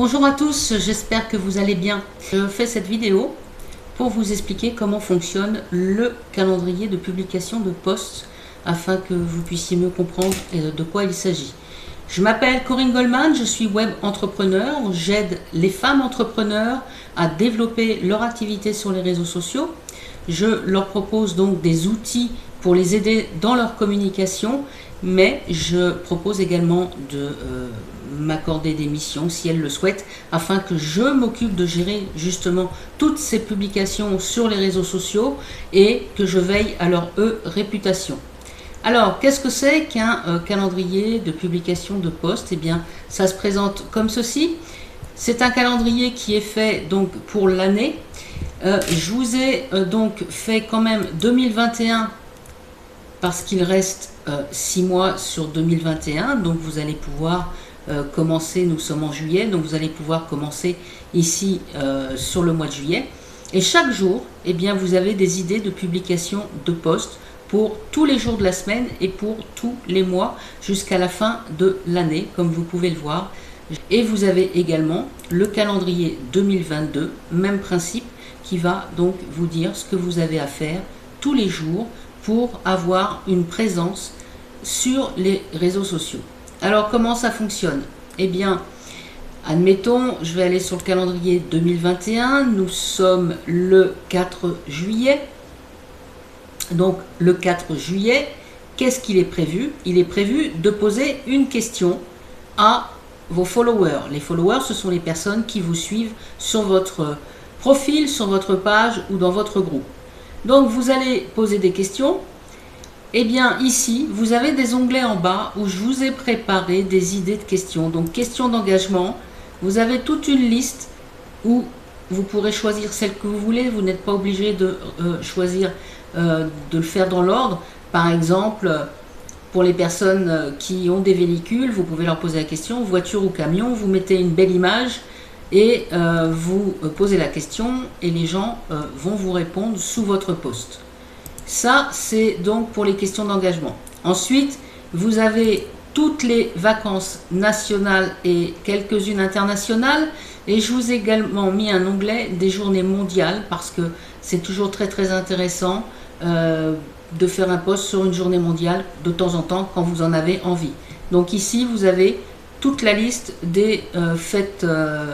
Bonjour à tous, j'espère que vous allez bien. Je fais cette vidéo pour vous expliquer comment fonctionne le calendrier de publication de posts afin que vous puissiez mieux comprendre de quoi il s'agit. Je m'appelle Corinne Goldman, je suis web entrepreneur. J'aide les femmes entrepreneurs à développer leur activité sur les réseaux sociaux. Je leur propose donc des outils pour les aider dans leur communication, mais je propose également de m'accorder des missions si elles le souhaitent, afin que je m'occupe de gérer justement toutes ces publications sur les réseaux sociaux et que je veille à leur réputation. Alors, qu'est-ce que c'est qu'un calendrier de publication de posts? Eh bien, ça se présente comme ceci. C'est un calendrier qui est fait donc pour l'année. Je vous ai donc fait quand même 2021 parce qu'il reste 6 mois sur 2021. Donc, vous allez pouvoir commencer, nous sommes en juillet, donc vous allez pouvoir commencer ici sur le mois de juillet. Et chaque jour, eh bien, vous avez des idées de publication de posts pour tous les jours de la semaine et pour tous les mois jusqu'à la fin de l'année, comme vous pouvez le voir. Et vous avez également le calendrier 2022, même principe, qui va donc vous dire ce que vous avez à faire tous les jours pour avoir une présence sur les réseaux sociaux. Alors, comment ça fonctionne? Eh bien, admettons, je vais aller sur le calendrier 2021, nous sommes le 4 juillet. Donc, le 4 juillet, qu'est-ce qu'il est prévu? Il est prévu de poser une question à vos followers. Les followers, ce sont les personnes qui vous suivent sur votre profil, sur votre page ou dans votre groupe. Donc, vous allez poser des questions. Eh bien, ici, vous avez des onglets en bas où je vous ai préparé des idées de questions. Donc, questions d'engagement. Vous avez toute une liste où vous pourrez choisir celle que vous voulez. Vous n'êtes pas obligé de choisir de le faire dans l'ordre. Par exemple, pour les personnes qui ont des véhicules, vous pouvez leur poser la question, voiture ou camion, vous mettez une belle image et vous posez la question et les gens vont vous répondre sous votre post. Ça, c'est donc pour les questions d'engagement. Ensuite, vous avez toutes les vacances nationales et quelques-unes internationales. Et je vous ai également mis un onglet des journées mondiales parce que c'est toujours très intéressant de faire un post sur une journée mondiale de temps en temps quand vous en avez envie. Donc ici, vous avez toute la liste des fêtes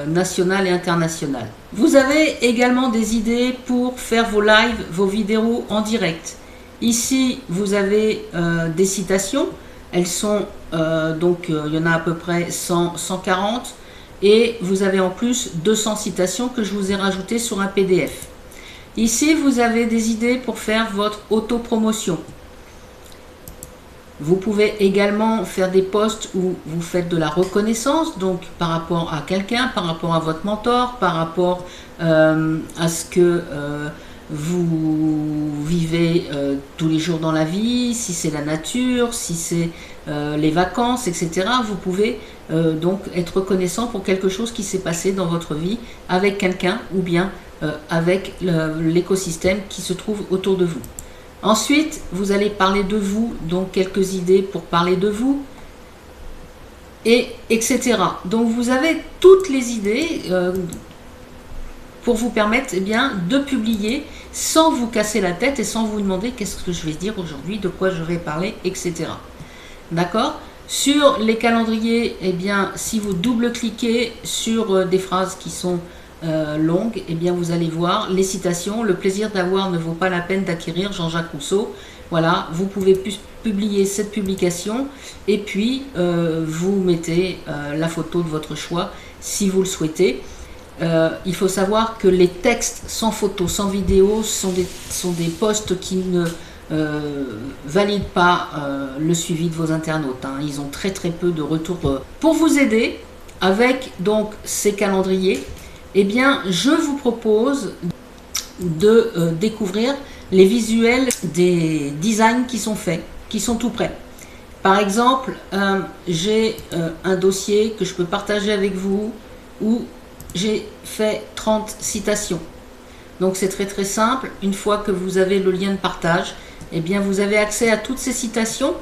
nationales et internationales. Vous avez également des idées pour faire vos lives, vos vidéos en direct. Ici, vous avez des citations. Elles sont, il y en a à peu près 140. Et vous avez en plus 200 citations que je vous ai rajoutées sur un PDF. Ici, vous avez des idées pour faire votre autopromotion. Vous pouvez également faire des posts où vous faites de la reconnaissance, donc par rapport à quelqu'un, par rapport à votre mentor, par rapport à ce que vous vivez tous les jours dans la vie, si c'est la nature, si c'est les vacances, etc. Vous pouvez donc être reconnaissant pour quelque chose qui s'est passé dans votre vie avec quelqu'un ou bien avec l'écosystème qui se trouve autour de vous. Ensuite, vous allez parler de vous, donc quelques idées pour parler de vous, et etc. Donc vous avez toutes les idées pour vous permettre bien, de publier sans vous casser la tête et sans vous demander qu'est-ce que je vais dire aujourd'hui, de quoi je vais parler, etc. D'accord? Sur les calendriers, eh bien, si vous double-cliquez sur des phrases qui sont longues, eh bien, vous allez voir les citations. Le plaisir d'avoir ne vaut pas la peine d'acquérir, Jean-Jacques Rousseau. Voilà, vous pouvez publier cette publication et puis vous mettez la photo de votre choix si vous le souhaitez. Il faut savoir que les textes sans photo, sans vidéo sont des posts qui ne valident pas le suivi de vos internautes. Hein. Ils ont très peu de retours. Pour vous aider avec donc ces calendriers, eh bien, je vous propose de découvrir les visuels des designs qui sont faits, qui sont tout prêts. Par exemple, j'ai un dossier que je peux partager avec vous où j'ai fait 30 citations. Donc c'est très simple. Une fois que vous avez le lien de partage, eh bien vous avez accès à toutes ces citations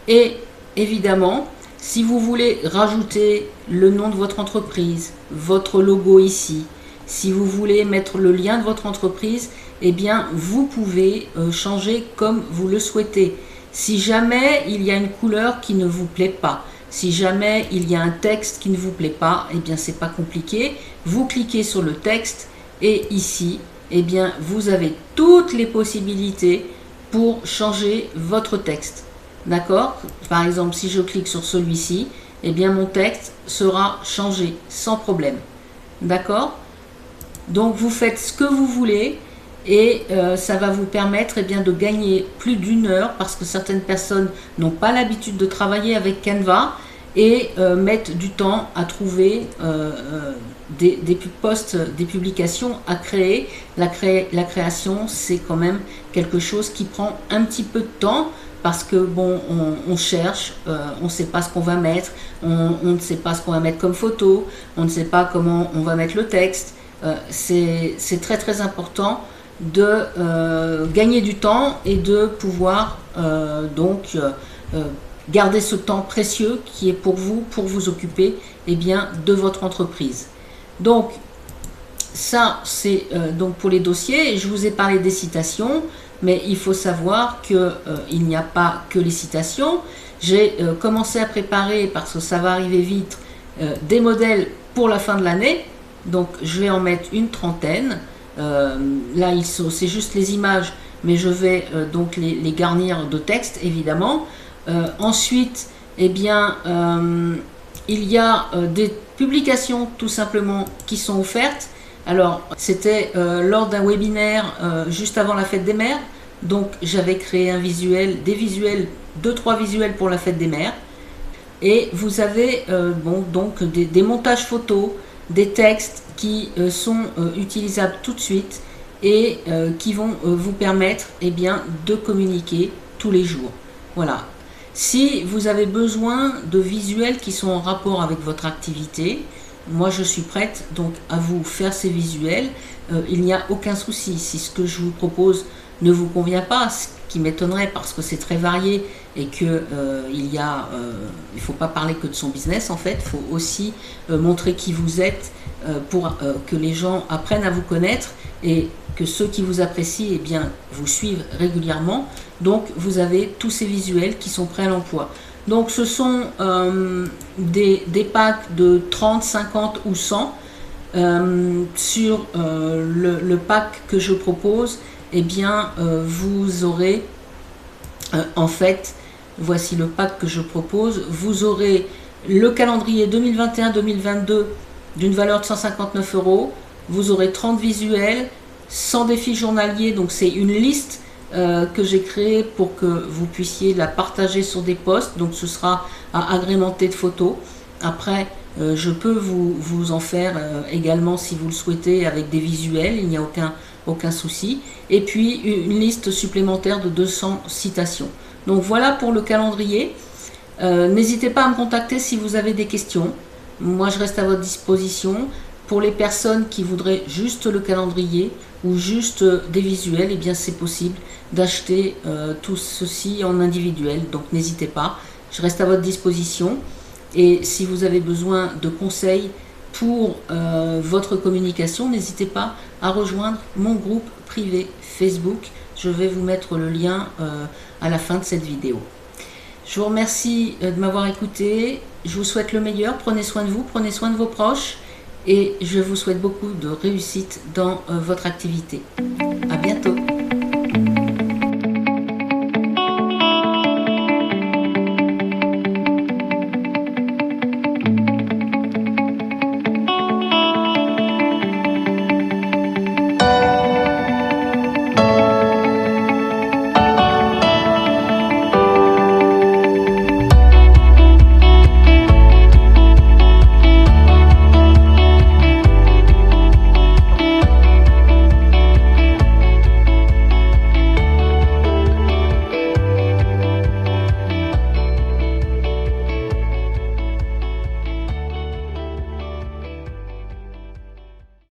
et évidemment Si vous voulez rajouter le nom de votre entreprise, votre logo ici, si vous voulez mettre le lien de votre entreprise, eh bien vous pouvez changer comme vous le souhaitez. Si jamais il y a une couleur qui ne vous plaît pas, si jamais il y a un texte qui ne vous plaît pas, eh bien c'est pas compliqué. Vous cliquez sur le texte et ici, eh bien vous avez toutes les possibilités pour changer votre texte. D'accord? Par exemple, si je clique sur celui-ci, eh bien mon texte sera changé sans problème. D'accord? Donc vous faites ce que vous voulez et ça va vous permettre eh bien, de gagner plus d'1 heure parce que certaines personnes n'ont pas l'habitude de travailler avec Canva et mettent du temps à trouver des posts, des publications à créer. La création, c'est quand même quelque chose qui prend un petit peu de temps parce que bon, on cherche, on ne sait pas ce qu'on va mettre, on ne sait pas ce qu'on va mettre comme photo, on ne sait pas comment on va mettre le texte. C'est très très important de gagner du temps et de pouvoir garder ce temps précieux qui est pour vous occuper eh bien, de votre entreprise. Donc ça c'est donc pour les dossiers. Je vous ai parlé des citations, mais il faut savoir que il n'y a pas que les citations. J'ai commencé à préparer, parce que ça va arriver vite, des modèles pour la fin de l'année. Donc je vais en mettre une 30aine. Là c'est juste les images, mais je vais donc les garnir de texte évidemment. Ensuite, eh bien, il y a des publications tout simplement qui sont offertes. Alors c'était lors d'un webinaire juste avant la fête des mères. Donc j'avais créé un visuel, des visuels, 2-3 visuels pour la fête des mères. Et vous avez donc des montages photos, des textes qui sont utilisables tout de suite et qui vont vous permettre eh bien, de communiquer tous les jours. Voilà. Si vous avez besoin de visuels qui sont en rapport avec votre activité, moi je suis prête donc à vous faire ces visuels. Il n'y a aucun souci. Si ce que je vous propose ne vous convient pas, ce qui m'étonnerait parce que c'est très varié et que il faut pas parler que de son business en fait, il faut aussi montrer qui vous êtes pour que les gens apprennent à vous connaître et que ceux qui vous apprécient eh bien, vous suivent régulièrement. Donc vous avez tous ces visuels qui sont prêts à l'emploi. Donc ce sont des packs de 30, 50 ou 100. Sur le pack que je propose, eh bien vous aurez en fait, voici le pack que je propose, vous aurez le calendrier 2021-2022 d'une valeur de 159 €, vous aurez 30 visuels, 100 défis journaliers, donc c'est une liste que j'ai créée pour que vous puissiez la partager sur des posts, donc ce sera à agrémenter de photos. Après, je peux vous en faire également si vous le souhaitez avec des visuels, il n'y a aucun souci. Et puis une liste supplémentaire de 200 citations. Donc voilà pour le calendrier. N'hésitez pas à me contacter si vous avez des questions. Moi je reste à votre disposition. Pour les personnes qui voudraient juste le calendrier ou juste des visuels, eh bien c'est possible d'acheter tout ceci en individuel. Donc n'hésitez pas, je reste à votre disposition. Et si vous avez besoin de conseils pour votre communication, n'hésitez pas à rejoindre mon groupe privé Facebook. Je vais vous mettre le lien à la fin de cette vidéo. Je vous remercie de m'avoir écouté. Je vous souhaite le meilleur. Prenez soin de vous, prenez soin de vos proches. Et je vous souhaite beaucoup de réussite dans votre activité. À bientôt.